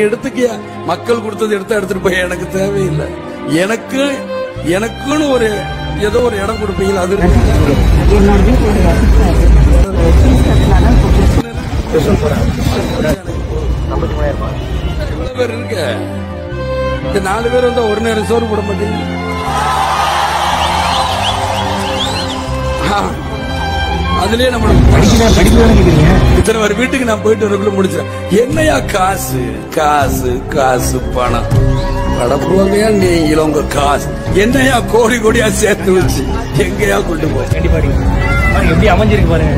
எடுத்துக்கியா மக்கள் கொடுத்தது எடுத்துட்டு போய் எனக்கு தேவையில்லை. எனக்குன்னு ஒரு ஏதோ ஒரு இடம் கொடுப்பீங்களா? அது எவ்வளவு பேர் இருக்க? இந்த 4 பேர் வந்தா ஒரு நேரம் சோறு போட மாட்டீங்க. அதுலயே நம்ம இத்தனை ஒரு வீட்டுக்கு நான் போயிட்டு வரக்குள்ள முடிச்சேன். என்னையா காசு காசு காசு பணம் படப்புவாங்கயா நீங்களும் உங்க காசு என்னையா கோடி கோடியா சேர்த்து வச்சு எங்கயா கொண்டு போய் எப்படி அமைஞ்சிருக்கு பாருங்க.